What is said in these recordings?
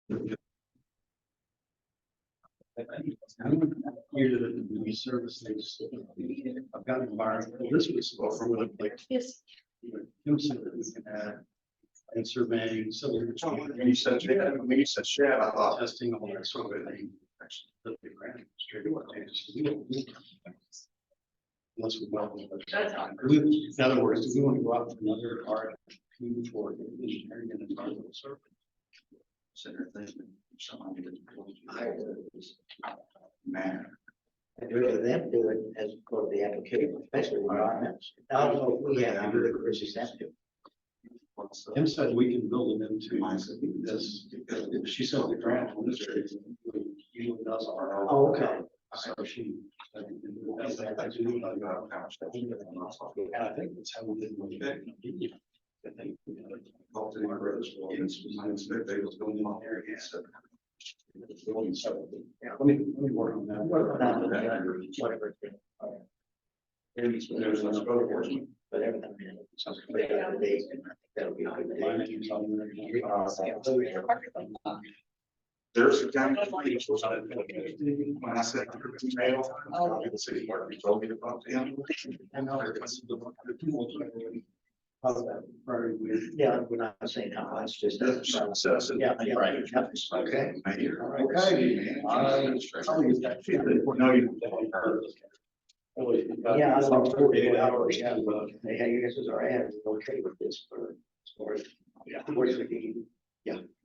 Here to the service things. I've got an environment. This was from like. Yes. Kim said that we can add and surveying, so When you said, yeah, I thought. testing, all that sort of thing. The grant straight away. Unless we well. In other words, do we want to go out for another RFP for engineering and environmental survey? Center thing. Man. I'd rather them do it as part of the application, especially the environments. I don't know if we have to do it versus them to. Kim said we can build it into this. She said the grant usually does our. Oh, okay. So she. And I think that's how we did. Yeah, let me work on that. Whatever. But everything. That'll be a good day. There's a time. When I said. The city clerk told me about him. I know. Yeah, we're not saying how much, just. Yeah, right. Okay. No, you. Yeah, I don't know, 48 hours, yeah, but hey, you guys are okay with this for, yeah,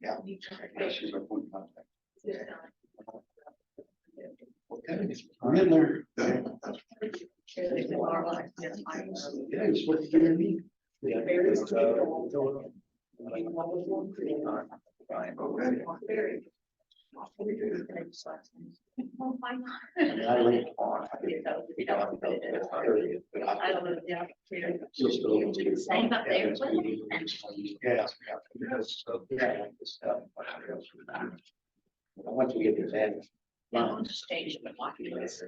yeah. She's our point of contact. Okay, we're in there. Yeah, it's what you need. I like on. Same up there. Yeah. I want to get this in. On stage, but like you guys.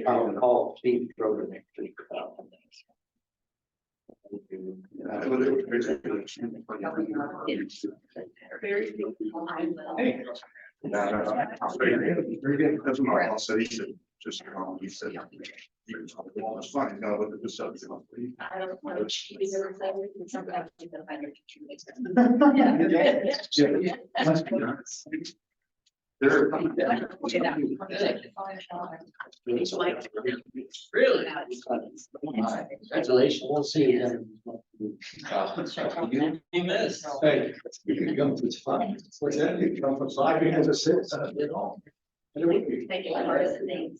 I'll call Steve Brogan next week. Very good. Very good. That's what I said. He said, just, he said, it's funny, now look at the subject. I don't know. She's ever said something about the hundred. There. Really? Congratulations, we'll see you then. You missed. Hey, you can come to fun. What's that? You come from five because of six. Thank you. Are the things.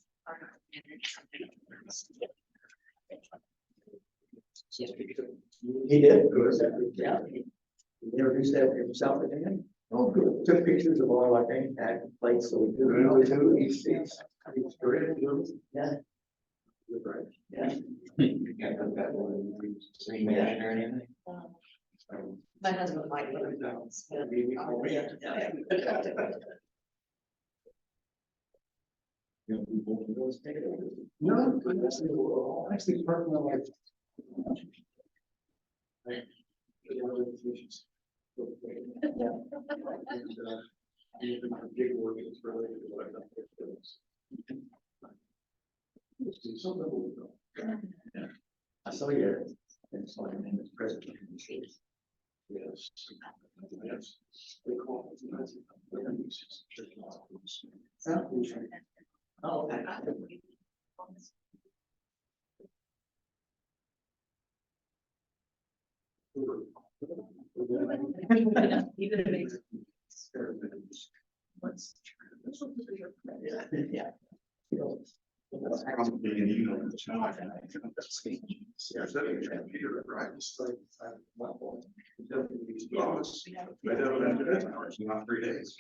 He did. Yeah. He introduced that himself again. Oh, good. Took pictures of all our things, had plates, so we do. He's great. Yeah. Right. Yeah. Yeah. Or anything. My husband might. No, actually, personal life. I saw your, and so my name is President. Yes. Yes. Oh, okay. Yeah. Not 3 days.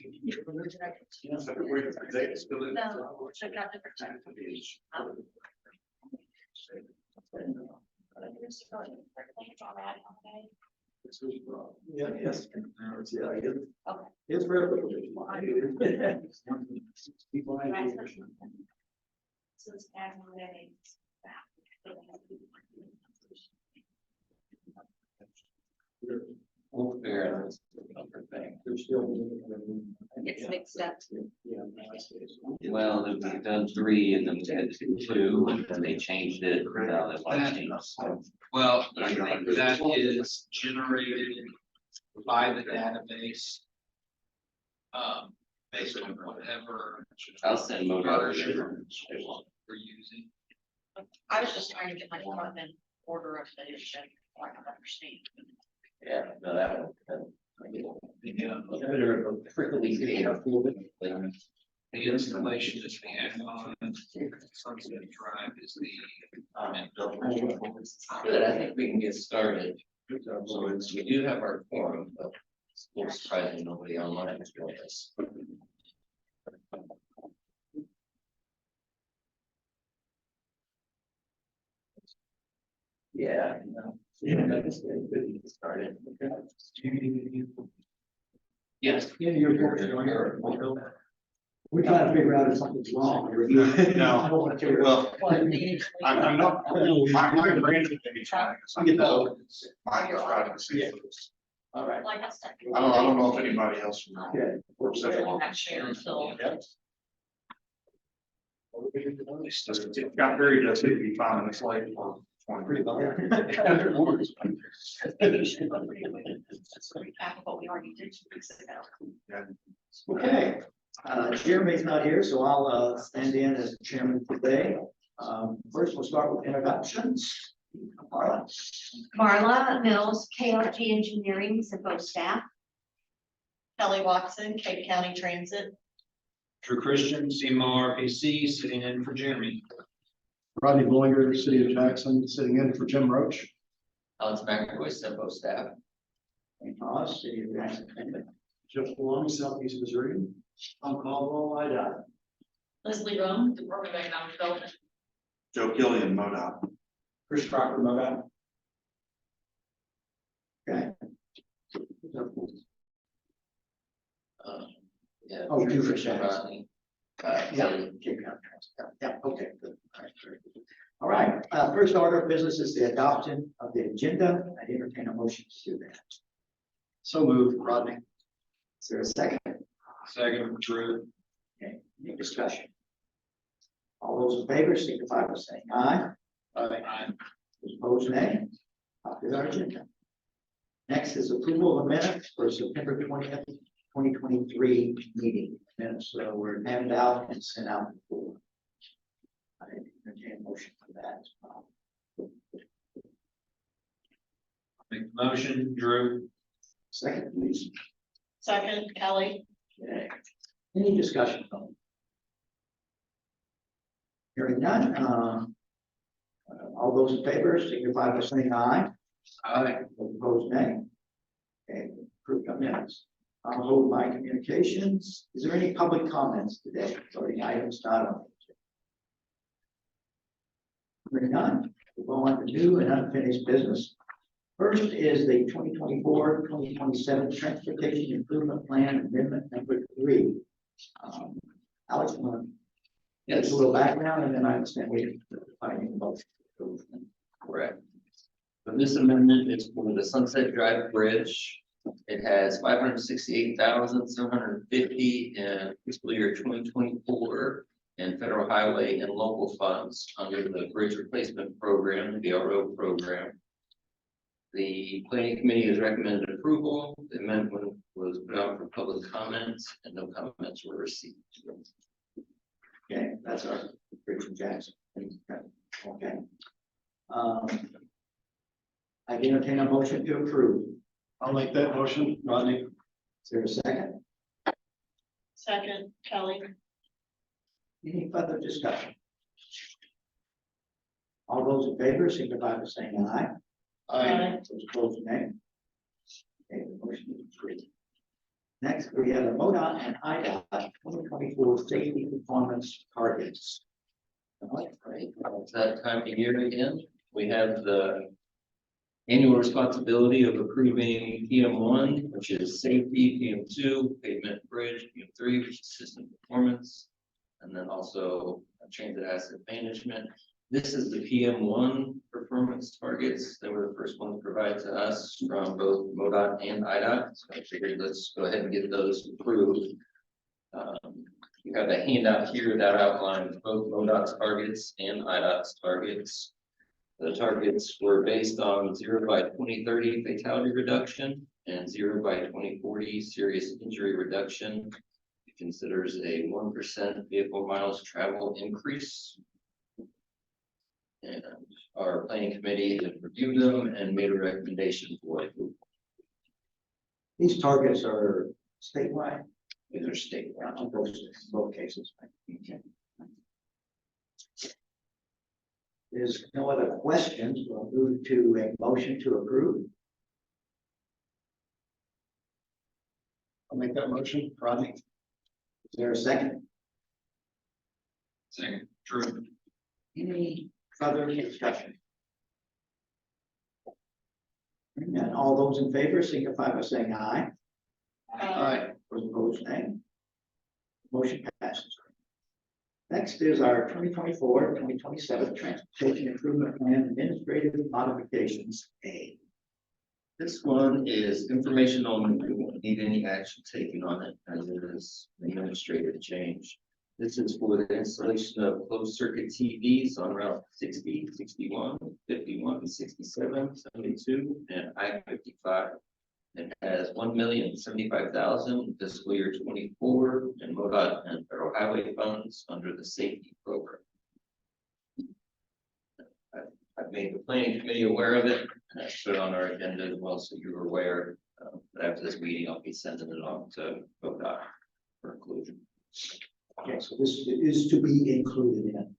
Yeah, yes. Yeah, Okay. it's very. So it's aggravating. Oh, fair, that's a thing. It's mixed up. Well, we've done 3 and then we had to do 2 and then they changed it. Now they want to change it. So, Well, I think that is generated by the database. Based on whatever. I'll send Modell. We're using. I was just trying to get my thought in order of the issue. I don't understand. Yeah, no, that one. Yeah. They're frequently getting a little bit. The installation that we have on Sunset Drive is the. Good, I think we can get started. So we do have our forum, but it's a little surprising nobody online is doing this. Yeah. Yeah, that's good. Good to get started. Yes. We're trying to figure out if something's wrong. No. I don't want to. Well, I'm not, my brain is maybe trying. I get that. Mine is driving to see. All right. Like I said. I don't know if anybody else. Okay. We're not sharing until. It got very just to be 5 minutes late for 20. That's a recap of what we already did 2 weeks ago. Okay, Jeremy's not here, so I'll stand in as chairman today. First, we'll start with introductions. Marla. Marla Mills, KLG Engineering, SEMPO staff. Kelly Watson, Cape County Transit. Drew Christian, CMO RPC, sitting in for Jeremy. Rodney Bullinger, City of Jackson, sitting in for Jim Roach. Alex McAvoy, SEMPO staff. Us, City of Jackson. Jeff Long, Southeast Missouri. Tom Caldwell, IDOT. Leslie Rome, Department of Economic Development. Joe Killian, MoDOT. Chris Crocker, MoDOT. Okay. Yeah. Oh, two for Christian, Jackson. Rodney. Yeah, yeah, okay, good. All right, very good. All right, first order of business is the adoption of the agenda. I entertain a motion to do that. So moved, Rodney. Is there a second? Second, Drew. Okay, any discussion? All those in favor signify by saying aye. Aye. Those opposed, nay. Copy our agenda. Next is approval of minutes for September 20th, 2023 meeting. Minutes were handed out and sent out before. I entertain a motion for that as well. Make the motion, Drew. Second, please. Second, Kelly. Okay. Any discussion on it? Hearing none, all those in favor signify by saying aye. Aye. Those opposed, nay. Okay, approved of minutes. I'll hold my communications. Is there any public comments today regarding items not on? Hearing none, we'll go on to new and unfinished business. First is the 2024-2027 Transportation Improvement Plan Amendment number 3. Alex, want to Yes. give a little background, and then I understand we finding both. Correct. So this amendment is for the Sunset Drive Bridge. It has 568,750 in fiscal year 2024 in federal highway and local funds under the Bridge Replacement Program, the BRO program. The planning committee has recommended approval. The amendment was put out for public comments and no comments were received. Okay, that's our Bridge from Jackson. Okay. I entertain a motion to approve. I'll make that motion, Rodney. Is there a second? Second, Kelly. Any further discussion? All those in favor signify by saying aye. Aye. Those opposed, nay. Okay, the motion is approved. Next, we have the MoDOT and IDOT 2024 safety performance targets. Right, it's that time of year again. We have the annual responsibility of approving PM1, which is safety, PM2, pavement bridge, PM3, which is system performance, and then also transit asset management. This is the PM1 performance targets. They were the first ones provided to us from both MoDOT and IDOT. So I figured let's go ahead and get those approved. You have a handout here that outlines both MoDOT's targets and IDOT's targets. The targets were based on 0 by 2030 fatality reduction and 0 by 2040 serious injury reduction. It considers a 1% vehicle miles travel increase. And our planning committee has reviewed them and made a recommendation for it. These targets are statewide, These are statewide. on both cases. Okay. There's no other questions. We'll move to a motion to approve. I'll make that motion, Rodney. Is there a second? Second, Drew. Any further discussion? And then all those in favor signify by saying aye. Aye. Those opposed, nay. Motion passes. Next is our 2024-2027 Transportation Improvement Plan Administrative Modifications A. This one is information only. We won't need any action taken on it as it is administrative change. This is for the installation of closed circuit TVs on Route 60, 61, 51, 67, 72, and I-55. It has $1,075,000 fiscal year 24 and MoDOT and federal highway funds under the safety program. I've made the planning committee aware of it, and I put it on our agenda as well, so you're aware. But after this meeting, I'll be sending it on to MoDOT for inclusion. Okay, so this is to be included in.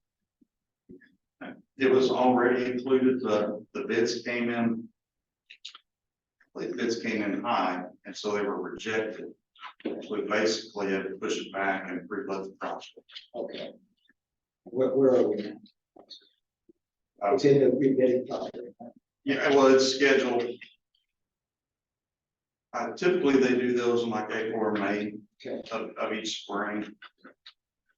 It was already included, the bids came in. The bids came in high, and so they were rejected. So we basically had to push it back and reload the project. Okay. Where are we now? It's in the rebidding process. Yeah, well, it's scheduled. Typically, they do those in like April or May of each spring.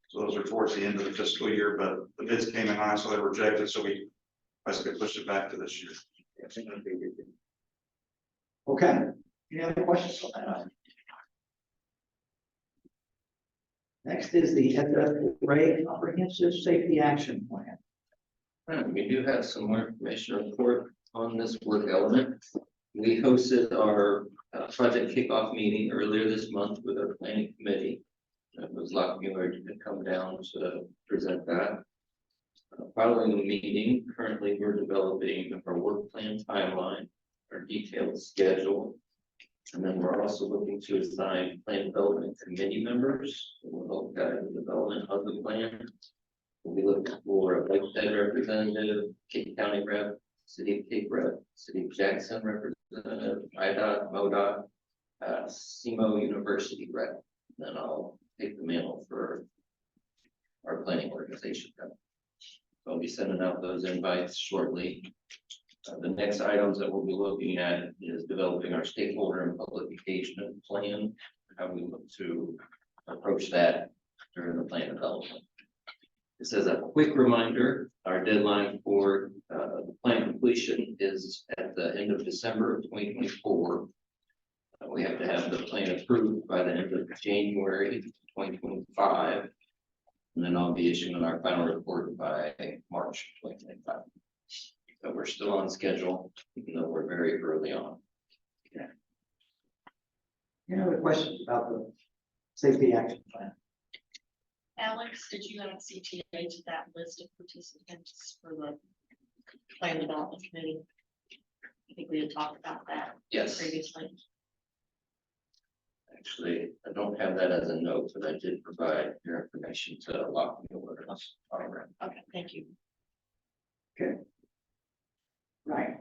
So those are towards the end of the fiscal year, but the bids came in high, so they were rejected, so we basically pushed it back to this year. Okay, any other questions on that item? Next is the FFRA Comprehensive Safety Action Plan. We do have some more information to report on this work element. We hosted our project kickoff meeting earlier this month with our planning committee. It was Lockmuir to come down to present that. Following the meeting, currently we're developing our work plan timeline, our detailed schedule. And then we're also looking to assign plan development committee members who will help guide the development of the plan. We'll be looking for a Lakeside representative, Cape County rep, City of Cape rep, City of Jackson representative, IDOT, MoDOT, SEMPO University rep. And then I'll take the mantle for our planning organization. So I'll be sending out those invites shortly. The next items that we'll be looking at is developing our stakeholder and public engagement plan, how we look to approach that during the plan development. This is a quick reminder, our deadline for the plan completion is at the end of December of 2024. We have to have the plan approved by the end of January 2025. And then I'll be issuing our final report by March 2025. So we're still on schedule, even though we're very early on. Okay. Any other questions about the safety action plan? Alex, did you add CTA to that list of participants for the plan development committee? I think we had talked about that Yes, previously. actually, I don't have that as a note, but I did provide your information to Lockmuir. Okay, thank you. Right.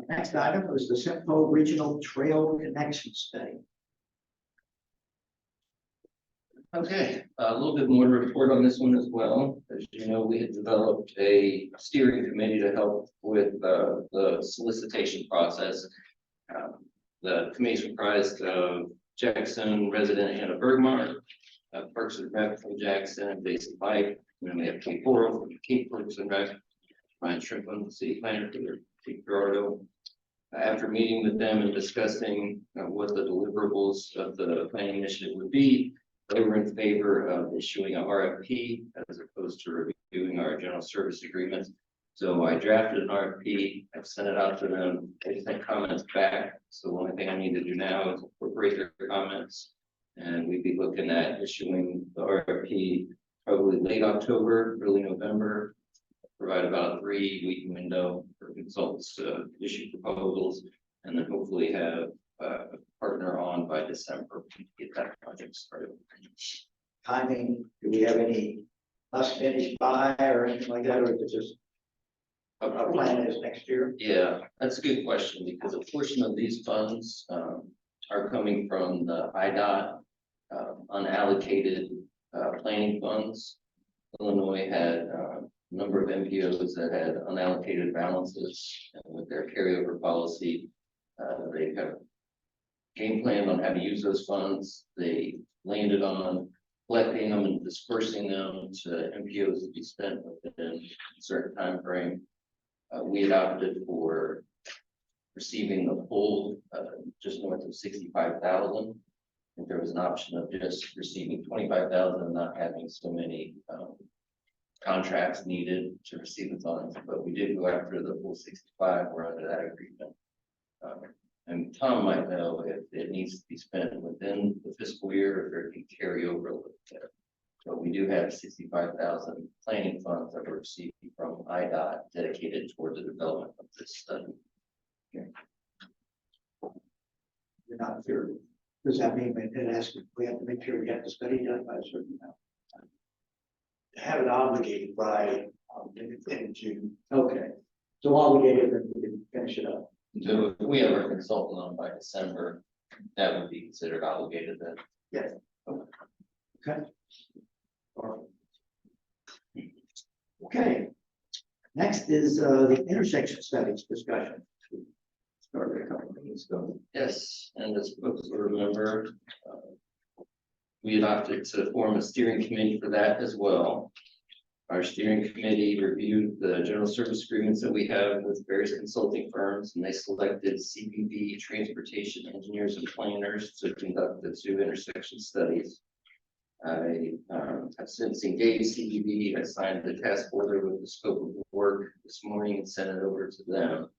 Next item was the SEMPO Regional Trail Connection Study. Okay, a little bit more to report on this one as well. As you know, we had developed a steering committee to help with the solicitation process. The committee is comprised of Jackson resident Hannah Bergmar, Parks and Rec from Jackson, Basic Life, and then we have Cape Coral from Cape Parks and Rec. Ryan Strickland, the city planner for Gerardo. After meeting with them and discussing what the deliverables of the planning initiative would be, they were in favor of issuing a RFP as opposed to reviewing our general service agreements. So I drafted an RFP, I've sent it out to them, they sent comments back. So the only thing I need to do now is incorporate their comments. And we'd be looking at issuing the RFP probably late October, early November. Provide about a 3-week window for consultants to issue proposals, and then hopefully have a partner on by December to get that project started. Timing, do we have any must finish by or anything like that, or is it just our plan is next year? Yeah, that's a good question, because a portion of these funds are coming from the IDOT unallocated planning funds. Illinois had a number of MPOs that had unallocated balances, and with their carryover policy, they have game planned on how to use those funds. They landed on collecting them and dispersing them to MPOs to be spent within a certain time frame. We had opted for receiving the full just north of 65,000. If there was an option of just receiving 25,000 and not having so many contracts needed to receive the funds, but we did go after the full 65. We're under that agreement. And Tom might know if it needs to be spent within the fiscal year, if it can carry over a little bit. But we do have 65,000 planning funds that were received from IDOT dedicated toward the development of this study. You're not sure. Does that mean we have to make sure we get the study done by a certain amount? Have it obligated by in June. Okay, so obligated that we can finish it up. So if we have our consultant on by December, that would be considered obligated then. Yes. Okay. Okay. Next is the intersection studies discussion. Started a couple of minutes ago. Yes, and as folks will remember, we had opted to form a steering committee for that as well. Our steering committee reviewed the general service agreements that we have with various consulting firms, and they selected CPB transportation engineers and planners to conduct the 2 intersection studies. I have since engaged CPB. I signed the task order with the scope of work this morning and sent it over to them.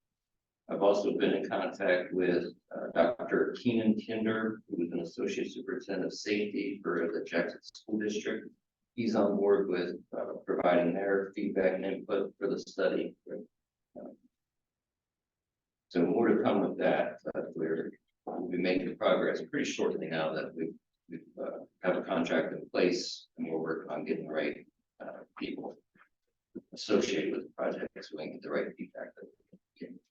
I've also been in contact with Dr. Keenan Kinder, who is an associate superintendent of safety for the Jackson School District. He's on board with providing their feedback and input for the study. So more to come with that, but we'll be making progress pretty shortly now that we have a contract in place, and we're working on getting the right people associated with the project so we can get the right feedback.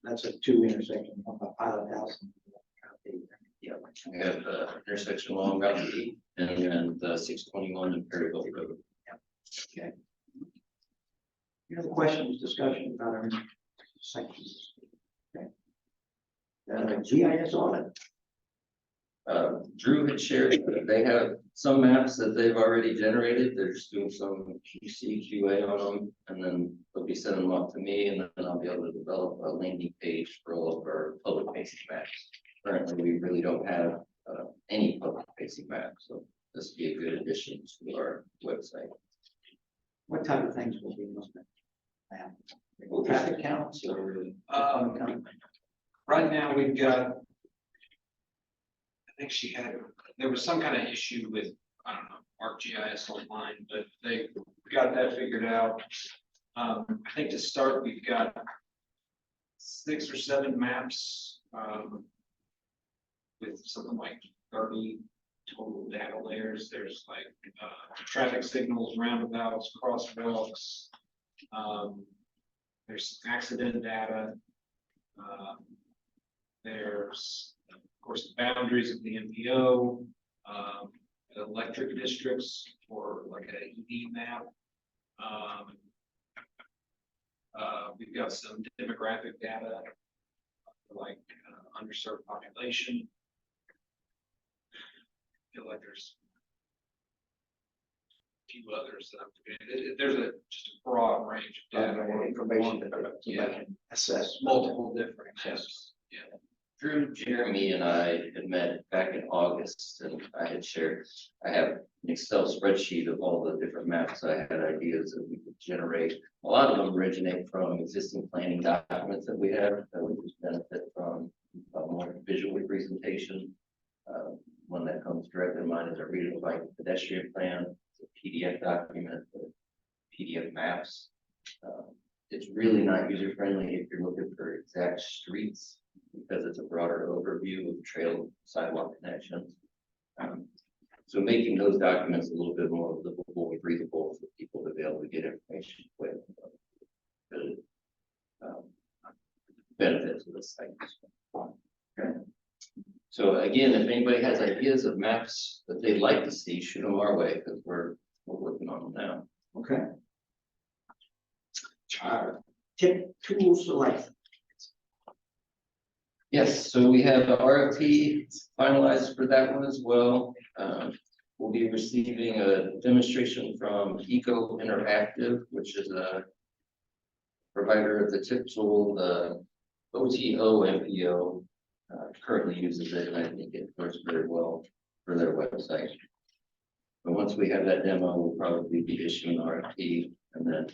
That's a 2 intersection, one by Pilot House. Yeah, we have the intersection along Route 8 and then the 621 and Perryville Road. Okay. Any other questions, discussion about our sections? Okay. GIS audit. Drew had shared that they have some maps that they've already generated. They're just doing some QA on them, and then they'll be sending them off to me, and then I'll be able to develop a landing page for all of our public facing maps. Currently, we really don't have any public facing maps, so this would be a good addition to our website. What type of things will be in those maps? Traffic counts or? Right now, we've got, I think there was some kind of issue with, I don't know, ArcGIS Online, but they got that figured out. I think to start, we've got 6 or 7 maps with something like 30 total data layers. There's like traffic signals, roundabouts, crosswalks. There's accident data. There's, of course, the boundaries of the MPO, the electric districts for like an EV map. We've got some demographic data like underserved population. I feel like there's few others that I'm forgetting. There's just a broad range of data. Information that Yeah. can assess. Multiple different tests. Yeah. Drew, Jeremy and I had met back in August and I had shared, I have an Excel spreadsheet of all the different maps. I had ideas that we could generate. A lot of them originate from existing planning documents that we have that we just benefit from a more visual presentation. One that comes directly to mind is a regional bike pedestrian plan. It's a PDF document with PDF maps. It's really not user friendly if you're looking for exact streets, because it's a broader overview of trail sidewalk connections. So making those documents a little bit more livable and breathable for people to be able to get information with benefits of this thing. Okay. So again, if anybody has ideas of maps that they'd like to see, shoot them our way, because we're working on them now. Okay. Tip tool select. Yes, so we have the RFP finalized for that one as well. We'll be receiving a demonstration from Eco Interactive, which is a provider of the tip tool. The OTO MPO currently uses it, and I think it works very well for their website. But once we have that demo, we'll probably be issuing an RFP, and then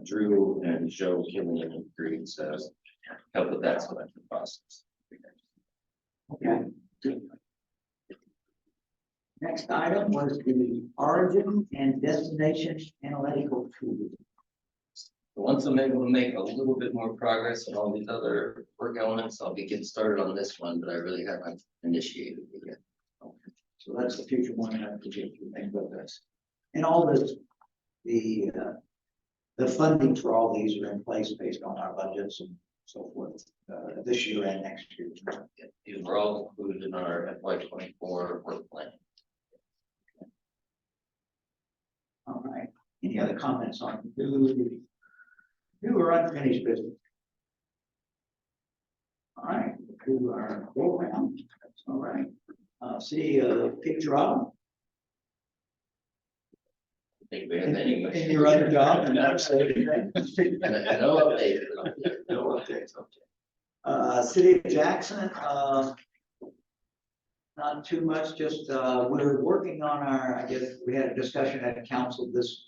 Drew and Joe Killian and Green says help with that selection process. Okay. Next item was the origin and destination analytical tool. Once I'm able to make a little bit more progress on all these other work elements, I'll be getting started on this one, but I really haven't initiated it yet. Okay. So that's the future one, I have to get you think about this. And all this, the funding for all these are in place based on our budgets and so forth, this year and next year. These were all included in our FY24 work plan. All right, any other comments on new or unfinished business? All right, do our go around, that's all right. See, picture up. Think we have any. In your other job. And that's No update. No updates, okay. City of Jackson, not too much, just, we're working on our, I guess, we had a discussion at the council this,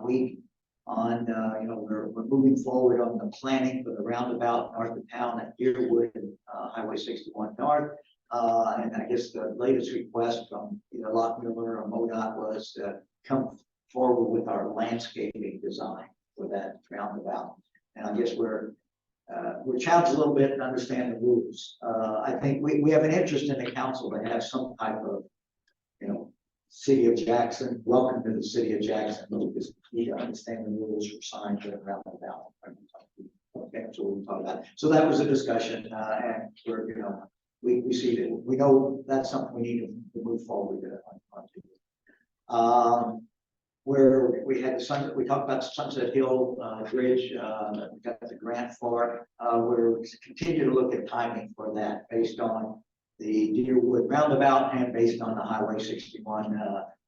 week on, we're moving forward on the planning for the roundabout north of town at Deerwood and, Highway 61 North. And I guess the latest request from either Lock Miller or MoDOT was to come forward with our landscaping design for that roundabout. And I guess we're challenged a little bit to understand the rules. I think we have an interest in the council to have some type of, City of Jackson, welcome to the City of Jackson. We just need to understand the rules for signs that are roundabout. Okay, so we'll talk about. So that was a discussion, and we're, we see that we know that's something we need to move forward on. Where we had we talked about Sunset Hill Bridge, we got the grant for. We're continue to look at timing for that based on the Deerwood roundabout and based on the Highway 61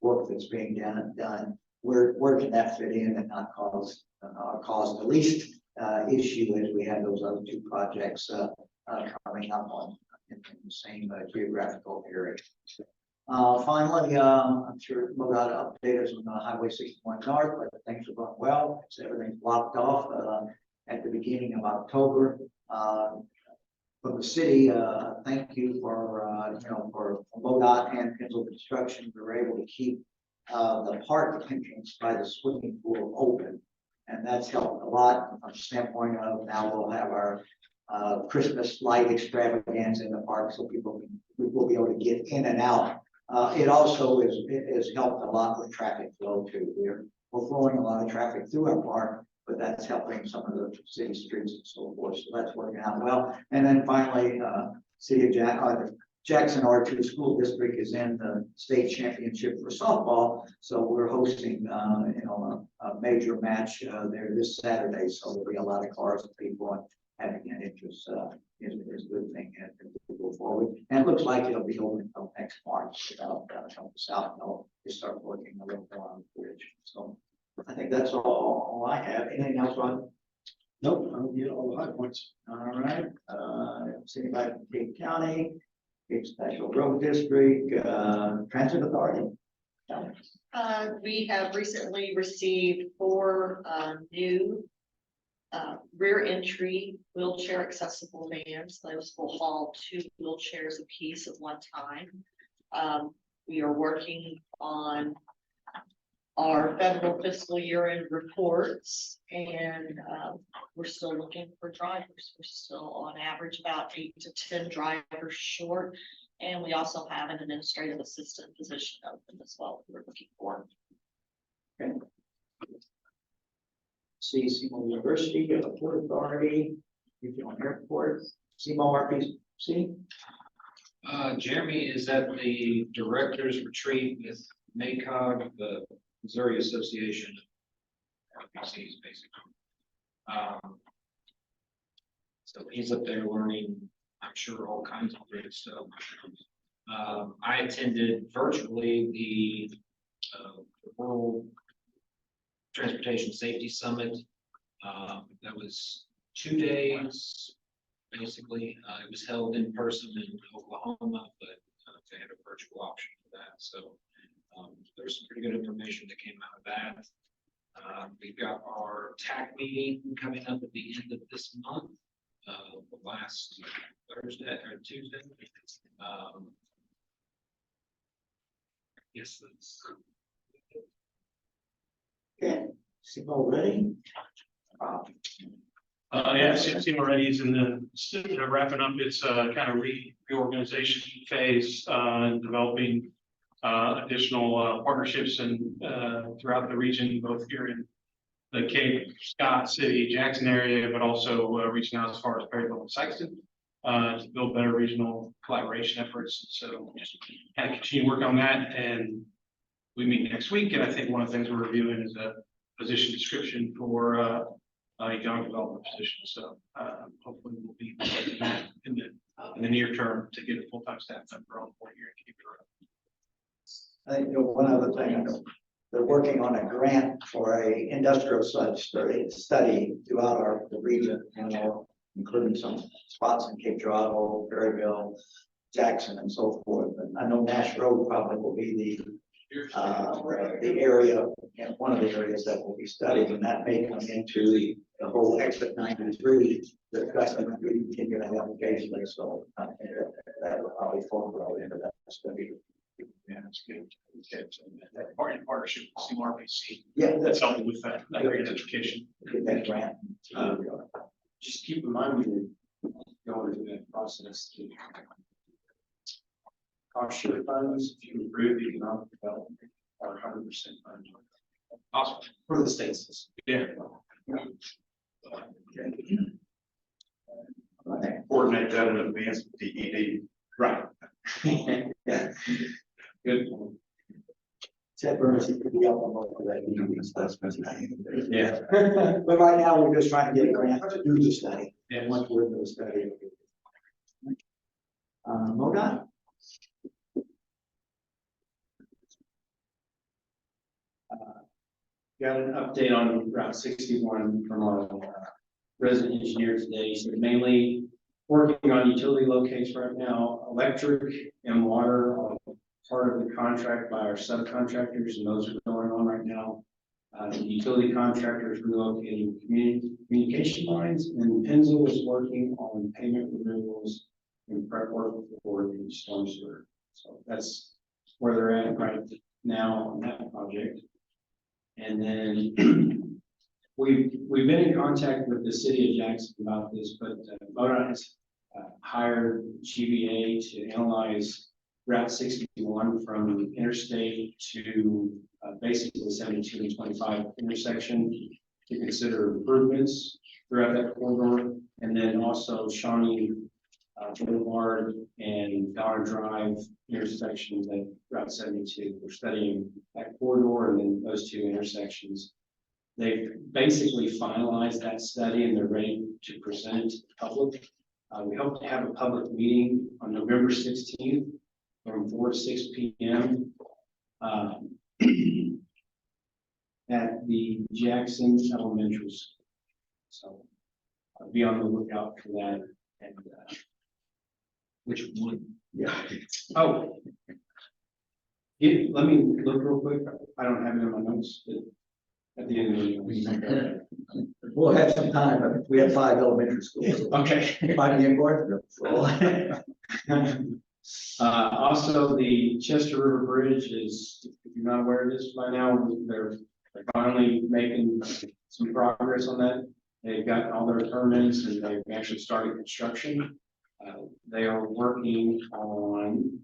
work that's being done. Where can that fit in and not cause the least issue as we have those other two projects coming up on in the same geographical area. Finally, I'm sure MoDOT update us on the Highway 61 North, but things are going well. So everything's blocked off at the beginning of October. From the city, thank you for MoDOT and Pennzoil Construction. We were able to keep the park entrance by the swimming pool open, and that's helped a lot from the standpoint of now we'll have our Christmas light extravaganza in the park, so we will be able to get in and out. It also is helped a lot with traffic flow too. We're flowing a lot of traffic through our park, but that's helping some of the city streets and so forth. So that's working out well. And then finally, City of Jackson R2 School District is in the state championship for softball. So we're hosting, a major match there this Saturday. So there'll be a lot of cars and people having that interest, is a good thing as we go forward. And it looks like it'll be open until next March, from the south, and they start working a little more on the bridge. So I think that's all I have. Anything else, Ron? Nope, I don't get all the high points. All right, city by King County, Cape Special Road District, Transit Authority. We have recently received 4 new rear entry wheelchair accessible vans. Those will haul 2 wheelchairs apiece at one time. We are working on our federal fiscal year end reports, and we're still looking for drivers. We're still on average about 8 to 10 drivers short. And we also have an administrative assistant position open as well that we're looking for. Okay. Seymour University, the Port Authority, Regional Airport, Seymour RPC. Jeremy is at the director's retreat with MACOG, the Missouri Association of RPCs, basically. So he's up there learning, I'm sure, all kinds of great stuff. I attended virtually the World Transportation Safety Summit. That was 2 days, basically. It was held in person in Oklahoma, but they had a virtual option for that. So there's some pretty good information that came out of that. We've got our TAC meeting coming up at the end of this month, last Thursday or Tuesday. Yes, that's. Okay, Seymour ready? Yeah, SEMPO already is in the wrapping up its kind of reorganization phase, developing additional partnerships and throughout the region, both here in the Cape Scott City, Jackson area, but also reaching out as far as Perryville and Sykeston to build better regional collaboration efforts. So just kind of continue work on that, and we meet next week. And I think one of the things we're reviewing is a position description for economic development position. So hopefully we'll be in the near term to get a full-time staff member on board here and keep it around. I think one other thing, I know they're working on a grant for a industrial study throughout the region, including some spots in Cape Girardeau, Perryville, Jackson, and so forth. And I know Nash Road probably will be the area, one of the areas that will be studied, and that may come into the whole exit 93 discussion we continue to have occasionally. So that will probably fall right into that study. Yeah, that's good. That part in partnership with CMRPC. Yeah, That's helping with that education. Get that grant. Just keep in mind when you're going through that process to cost share funds, if you improve the economic development, are 100% funded. Awesome. For the states. Yeah. Coordinate that in advance with DED. Right. Yeah. Good. Ted Burns could be up on most of that. Yeah. But right now, we're just trying to get a grant to do the study. Yeah. Once we're in the study. MoDOT? Got an update on Route 61 from our resident engineer today. So mainly working on utility locates right now. Electric and water are part of the contract by our subcontractors, and those are going on right now. The utility contractors relocating communication lines, and Penzel is working on pavement removals and prep work for the storm sewer. So that's where they're at right now on that project. And then we've been in contact with the city of Jackson about this, but MoDOT has hired GBA to analyze Route 61 from interstate to basically 72 and 25 intersection to consider improvements throughout that corridor. And then also Shawnee Boulevard and Dollar Drive intersections at Route 72. We're studying that corridor and then those two intersections They've basically finalized that study and they're ready to present it to the public. We hope to have a public meeting on November 16th from 4 to 6 p.m. At the Jackson Elementary School. So I'll be on the lookout for that. And Which one? Yeah. oh, let me look real quick. I don't have it in my notes. But at the end of the meeting. We'll have some time. We have 5 elementary schools. Okay. 5 in Gordon. Also, the Chester River Bridge is, if you're not aware of this by now, they're finally making some progress on that. They've got all their permits and they've actually started construction. They are working on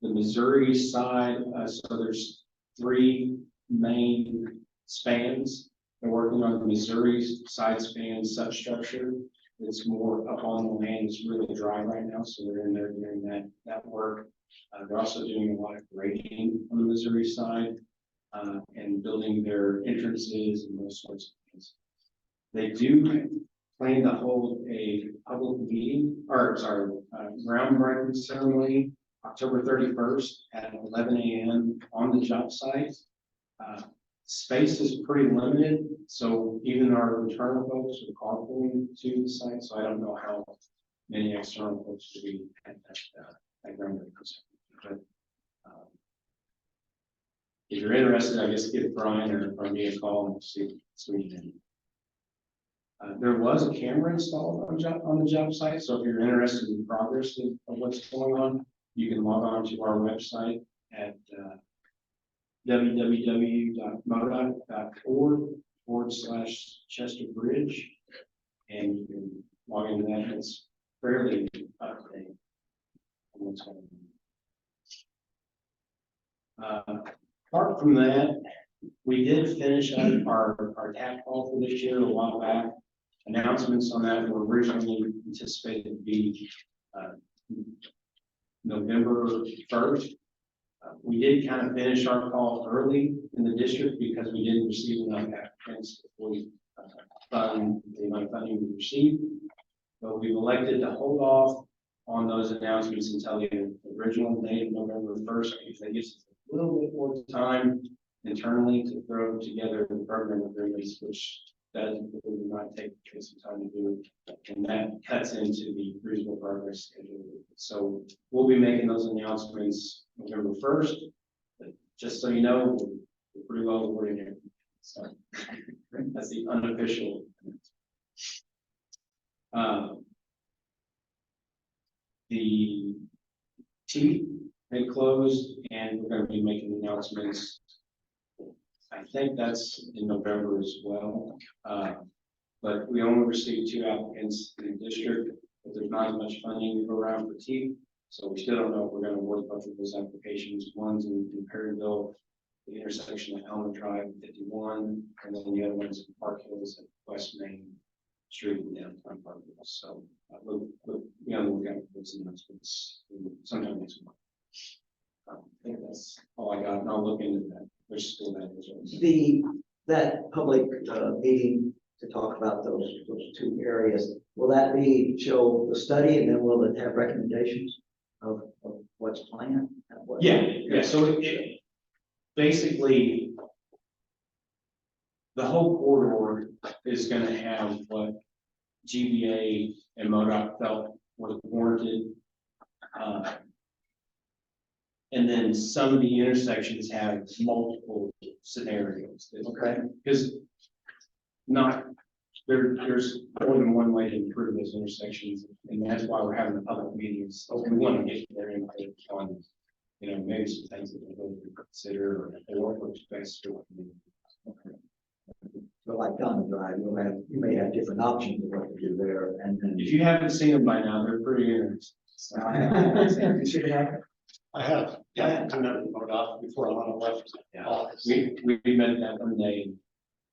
the Missouri side, so there's 3 main spans. They're working on the Missouri side span substructure. It's more up on the land. It's really dry right now, so they're in there doing that work. They're also doing a lot of grading on the Missouri side and building their entrances and those sorts of things. They do plan to hold a public meeting, or sorry, groundbreaking ceremony October 31st at 11 a.m. on the job site. Space is pretty limited, so even our internal folks are carpooling to the site, so I don't know how many external folks will be at that groundbreaking. But if you're interested, I guess give Brian or me a call and see what you can. There was a camera installed on the job site, so if you're interested in the progress of what's going on, you can log on to our website at www.modoc.org/Chester Bridge, and you can log into that. It's fairly up to date on what's going on. Apart from that, we did finish up our TAP call for this year a while back. Announcements on that were originally anticipated to be November 1st. We did kind of finish our call early in the district because we didn't receive enough applicants before we fund the amount of funding we received. But we've elected to hold off on those announcements until the original date of November 1st, because that gives us a little bit more time internally to throw together the program agreements, which does really not take some time to do, and that cuts into the reasonable progress schedule. So we'll be making those announcements November 1st. But just so you know, we're pretty well awarded here. So that's the unofficial. The T had closed, and we're going to be making announcements. I think that's in November as well. But we only received 2 applicants in the district, but there's not as much funding to go around for T. So we still don't know if we're going to work both of those applications. One's in Perryville, the intersection of Elmer Drive and 51, and then the other one's in Park Hills and West Main Street in downtown Park Hills. So we'll be on the lookout for those announcements sometime next month. I think that's all I got, and I'll look into that. Which school that is. That public meeting to talk about those 2 areas, will that be show the study, and then will it have recommendations of what's planned? Yeah. So it basically the whole corridor is going to have what GBA and MoDOT felt was warranted. And then some of the intersections have multiple scenarios. Okay. Because there's more than one way to improve those intersections, and that's why we're having the public meetings. We want to get their input on, maybe some things that we're going to consider or what works best for the community. Okay. So like down the drive, you may have different options of what to do there, and then. If you haven't seen them by now, they're pretty interesting. You should have. I have, yeah, done that with MoDOT before I left. Yeah, we met that one day.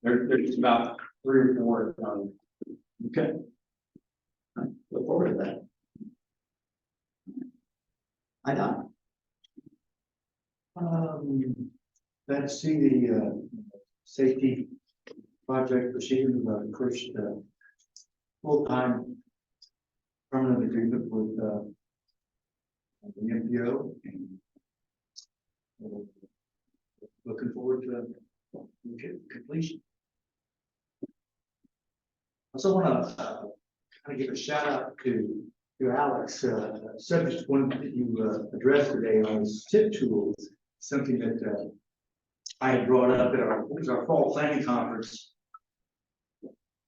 There's about 3 or 4 done. Okay. Look forward to that. I don't. Let's see the safety project proceeding with the first, full-time permanent agreement with, the MPO. And looking forward to completion. I also want to kind of give a shout out to Alex, subject one that you addressed today on tip tools, something that I had brought up at our fall planning conference.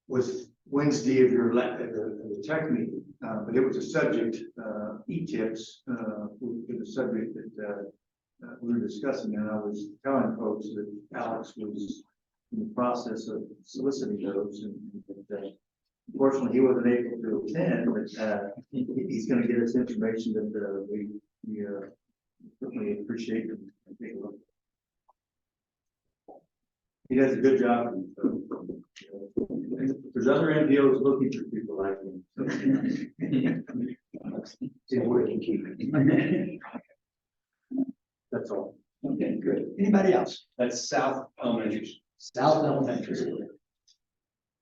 Was Wednesday of the tech meeting, but it was a subject, e-tips, with the subject that we were discussing, and I was telling folks that Alex was in the process of soliciting those, and unfortunately he wasn't able to attend, but he's going to get us information that we certainly appreciate and take a look. He does a good job. There's other NPOs looking for people like him. See where we can keep it. That's all. Okay, good. Anybody else? That's South Elementary. South Elementary.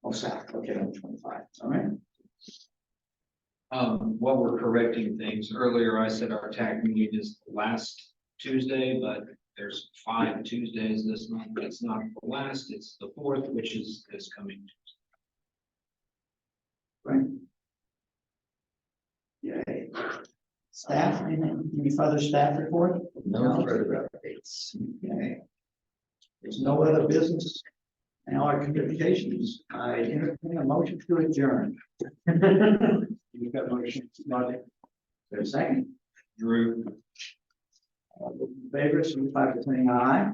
Oh, South, okay, number 25, all right. While we're correcting things, earlier I said our TAC meeting is last Tuesday, but there's 5 Tuesdays this month. It's not the last, it's the 4th, which is this coming Tuesday. Right. Yay. Staff, any further staff report? No further updates. Okay. There's no other business. Now our communications, I entertain a motion to adjourn. You've got motion, Marty. There's a second. Drew. All those in favor, signify by saying aye.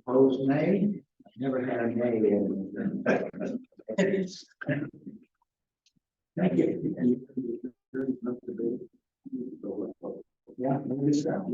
Opposed, nay. I've never had a nay in. Thank you. Yeah, maybe so.